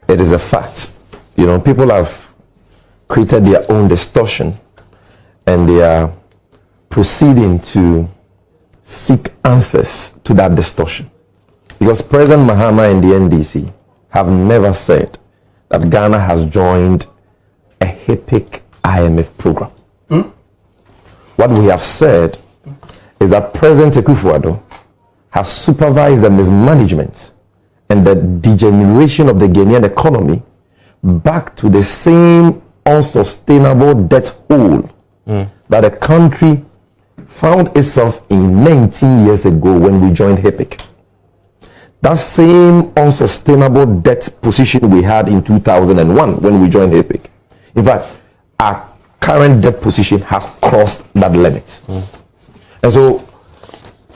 it is a fact. You know, people have created their own distortion and they are proceeding to seek answers to that distortion. Because President Mahama and the NDC have never said that Ghana has joined a HIPIC IMF program. What we have said is that President Akufo-Addo has supervised the mismanagement and the degeneration of the Ghanaian economy back to the same unsustainable debt hole that the country found itself in 19 years ago when we joined HIPIC. That same unsustainable debt position we had in 2001 when we joined HIPIC. In fact, our current debt position has crossed that limit. And so,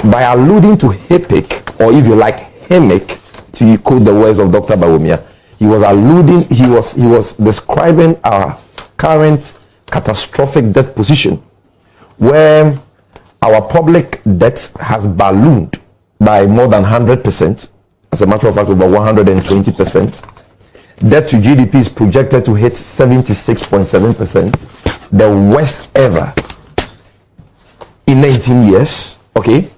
by alluding to HIPIC, or if you like, HIMIC, to quote the words of Dr. Bawumia, he was describing our current catastrophic debt position, where our public debt has ballooned by more than 100%. As a matter of fact, over 120%. Debt to GDP is projected to hit 76.7%, the worst ever in 19 years. Okay,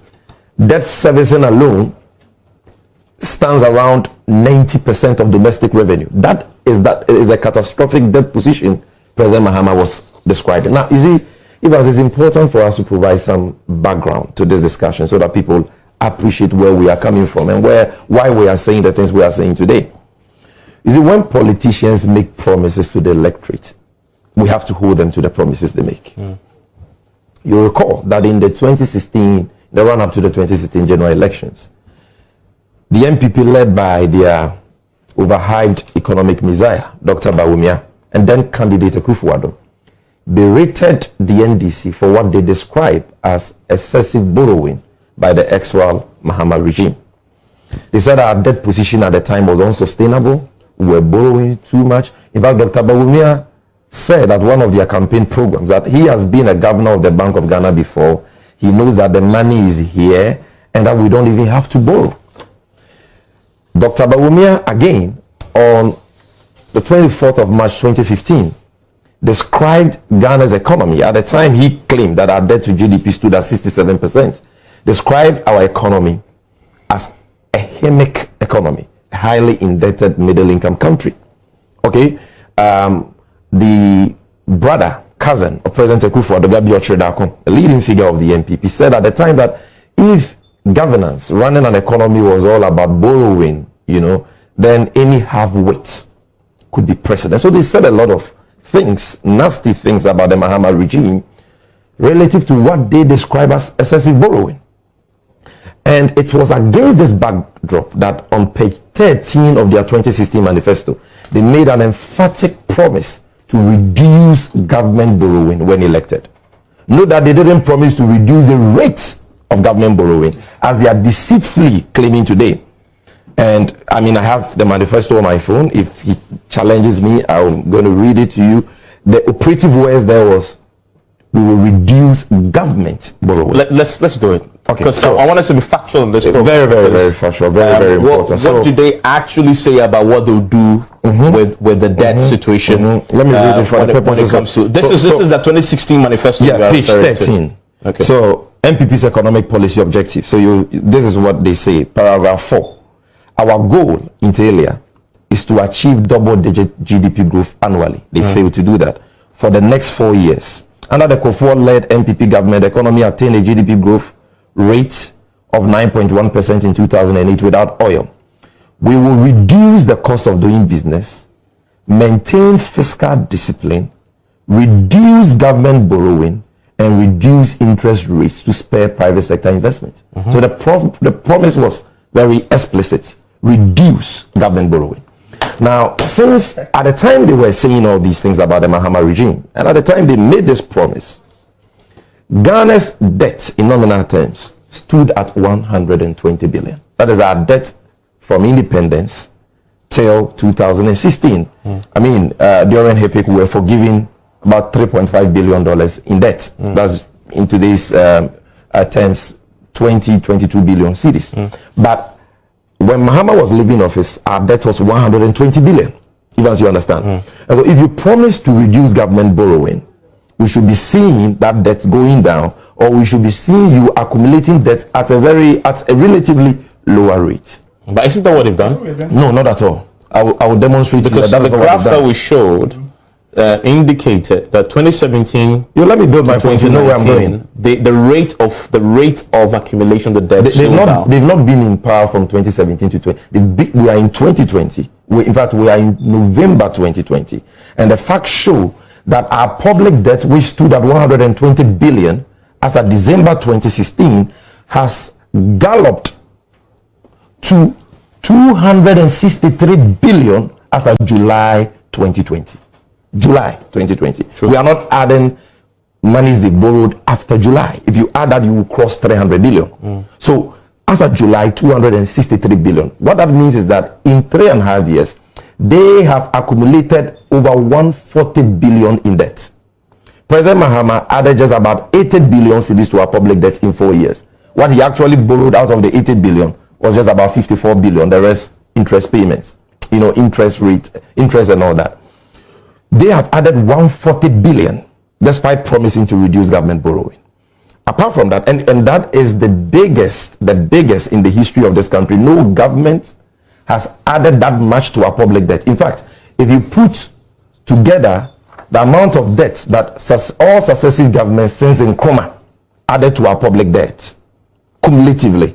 debt servicing alone stands around 90% of domestic revenue. That is a catastrophic debt position President Mahama was describing. Now, you see, it is important for us to provide some background to this discussion so that people appreciate where we are coming from and why we are saying the things we are saying today. You see, when politicians make promises to the electorate, we have to hold them to the promises they make. You recall that in the run-up to the 2016 general elections, the MPP, led by their overhyped economic messiah, Dr. Bawumia, and then candidate Akufo-Addo, berated the NDC for what they describe as excessive borrowing by the ex-Mahama regime. They said our debt position at the time was unsustainable. We were borrowing too much. In fact, Dr. Bawumia said at one of their campaign programs that he has been a governor of the Bank of Ghana before. He knows that the money is here and that we don't even have to borrow. Dr. Bawumia, again, on the 24th of March 2015, described Ghana's economy. At the time, he claimed that our debt to GDP stood at 67%. Described our economy as a HIMIC economy, a highly indebted middle-income country. Okay, the cousin of President Akufo-Addo, a leading figure of the NPP, said at the time that if governance, running an economy was all about borrowing, then any half-wits could be president. So they said a lot of things, nasty things about the Mahama regime relative to what they describe as excessive borrowing. And it was against this backdrop that on page 13 of their 2016 manifesto, they made an emphatic promise to reduce government borrowing when elected. Note that they didn't promise to reduce the rates of government borrowing, as they are deceitfully claiming today. And I mean, I have the manifesto on my phone. If he challenges me, I'm going to read it to you. The operative words there was, we will reduce government borrowing. Let's do it. Okay. Because I want us to be factual in this program. Very factual. Very important. What do they actually say about what they'll do with the debt situation? Let me read it for the purposes when it comes to this is the 2016 manifesto. Yeah, page 13. Okay. So MPP's economic policy objective. So this is what they say. Paragraph 4. Our goal, inter alia, is to achieve double-digit GDP growth annually. They failed to do that for the next 4 years. Under the Kufuor-led MPP government, the economy attained a GDP growth rate of 9.1% in 2008 without oil. We will reduce the cost of doing business, maintain fiscal discipline, reduce government borrowing, and reduce interest rates to spare private sector investment. So the promise was very explicit: reduce government borrowing. Now, since at the time they were saying all these things about the Mahama regime, and at the time they made this promise, Ghana's debt in nominal terms stood at 120 billion. That is our debt from independence till 2016. I mean, during HIPIC, we were forgiving about $3.5 billion in debt. That's in today's terms, 22 billion cedis. But when Mahama was leaving office, our debt was 120 billion. Evans, you understand? And so if you promise to reduce government borrowing, we should be seeing that debt going down, or we should be seeing you accumulating debt at a relatively lower rate. But isn't that what they've done? No, not at all. I will demonstrate because that the graph that we showed indicated that 2017. You let me build my point. You know where I'm going. The rate of accumulation of the debt. They've not been in power from 2017 to 20. We are in 2020. In fact, we are in November 2020, and the facts show that our public debt, which stood at 120 billion as of December 2016, has galloped to 263 billion as of July 2020. July 2020. True. We are not adding monies they borrowed after July. If you add that, you will cross 300 billion. So as of July, 263 billion. What that means is that in 3.5 years, they have accumulated over 140 billion in debt. President Mahama added just about 80 billion cedis to our public debt in 4 years. What he actually borrowed out of the 80 billion was just about 54 billion. The rest, interest payments, interest rate, interest and all that. They have added 140 billion despite promising to reduce government borrowing. Apart from that, and that is the biggest in the history of this country. No government has added that much to our public debt. In fact, if you put together the amount of debt that all successive governments since Nkrumah added to our public debt cumulatively,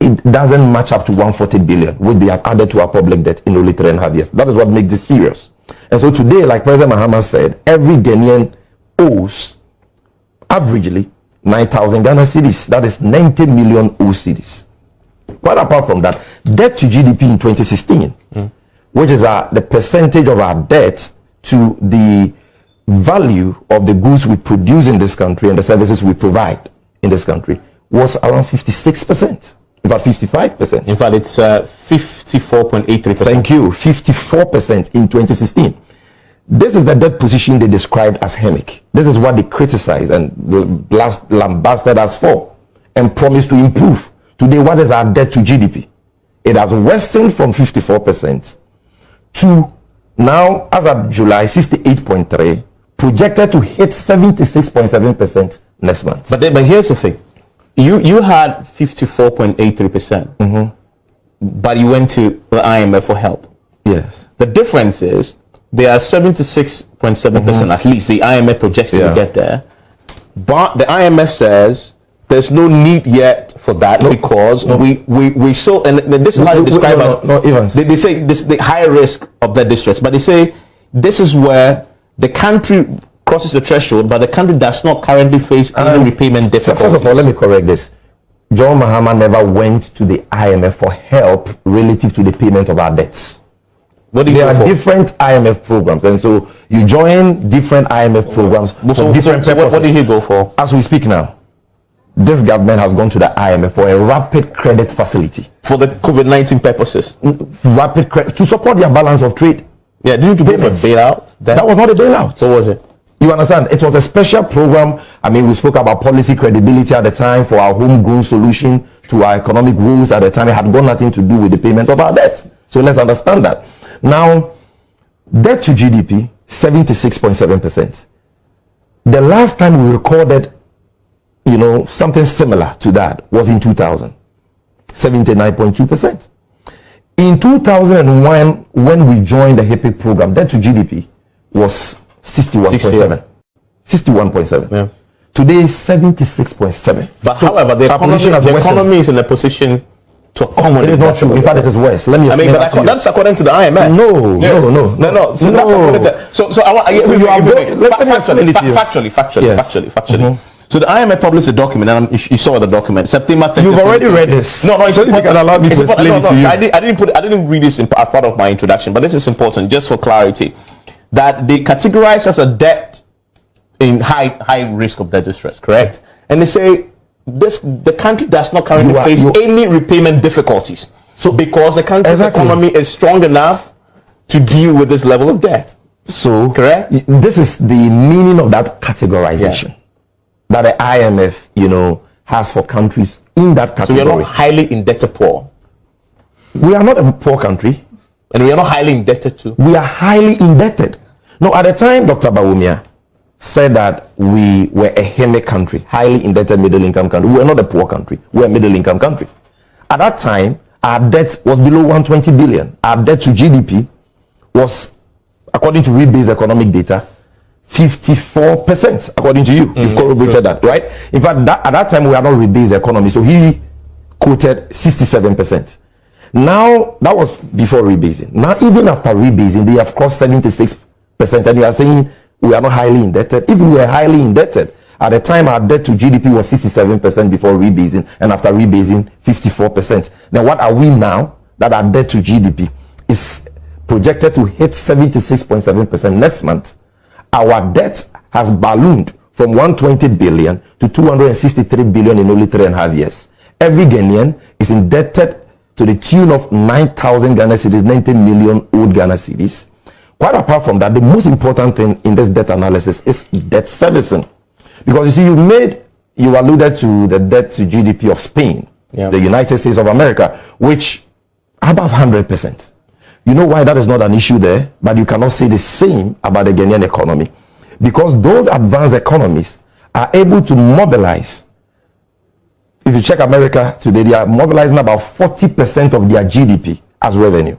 it doesn't match up to 140 billion, which they have added to our public debt in only 3.5 years. That is what makes this serious. And so today, like President Mahama said, every Ghanaian owes averagely 9,000 Ghana cedis. That is 90 million owed cedis. Quite apart from that, debt to GDP in 2016, which is the percentage of our debt to the value of the goods we produce in this country and the services we provide in this country, was around 56%. In fact, 55%. In fact, it's 54.83%. Thank you. 54% in 2016. This is the debt position they described as hemic. This is what they criticized and lambasted us for and promised to improve. Today, what is our debt to GDP? It has worsened from 54% to now, as of July, 68.3%, projected to hit 76.7% next month. But here's the thing. You had 54.83%, but you went to the IMF for help. Yes. The difference is they are 76.7%, at least the IMF projects to get there. But the IMF says there's no need yet for that because we still, and this is how they describe us. They say this the higher risk of that distress, but they say this is where the country crosses the threshold, but the country does not currently face any repayment difficulties. First of all, let me correct this. John Mahama never went to the IMF for help relative to the payment of our debts. There are different IMF programs, and so you join different IMF programs for different purposes. What did he go for? As we speak now, this government has gone to the IMF for a rapid credit facility. For the COVID-19 purposes? Rapid credit, to support their balance of trade. Yeah, didn't you go for a bailout? That was not a bailout. What was it? You understand? It was a special program. I mean, we spoke about policy credibility at the time for our homegrown solution to our economic woes at the time. It had got nothing to do with the payment of our debt. So let's understand that. Now, debt to GDP, 76.7%. The last time we recorded, something similar to that was in 2000, 79.2%. In 2001, when we joined the HIPIC program, debt to GDP was 61.7. 61.7. Yeah. Today, 76.7. But so however, the economy is in a position to accommodate. It is not true. In fact, it is worse. Let me explain. But that's according to the IMF. No. So that's according to. So I want. Factually. So the IMF published a document, and you saw the document. September 30th. You've already read this. No, it's important. You can allow me to explain it to you. I didn't read this as part of my introduction, but this is important just for clarity. That they categorize as a debt in high risk of debt distress, correct? And they say the country does not currently face any repayment difficulties. So because the country's economy is strong enough to deal with this level of debt. So correct? This is the meaning of that categorization that the IMF, has for countries in that category. So we are not highly indebted poor. We are not a poor country. And we are not highly indebted too. We are highly indebted. No, at the time, Dr. Bawumia said that we were a HEME country, highly indebted middle-income country. We were not a poor country. We were a middle-income country. At that time, our debt was below 120 billion. Our debt to GDP was, according to rebased economic data, 54%, according to you. You've corroborated that, right? In fact, at that time, we are not rebased economy. So he quoted 67%. Now, that was before rebasing. Now, even after rebasing, they have crossed 76%. And you are saying we are not highly indebted. If we were highly indebted, at the time our debt to GDP was 67% before rebasing, and after rebasing, 54%. Then what are we now that our debt to GDP is projected to hit 76.7% next month? Our debt has ballooned from 120 billion to 263 billion in only 3.5 years. Every Ghanaian is indebted to the tune of 9,000 Ghana cedis, 19 million old Ghana cedis. Quite apart from that, the most important thing in this debt analysis is debt servicing. Because you see, you alluded to the debt to GDP of Spain, the United States of America, which above 100%. You know why that is not an issue there, but you cannot say the same about the Ghanaian economy. Because those advanced economies are able to mobilize. If you check America today, they are mobilizing about 40% of their GDP as revenue.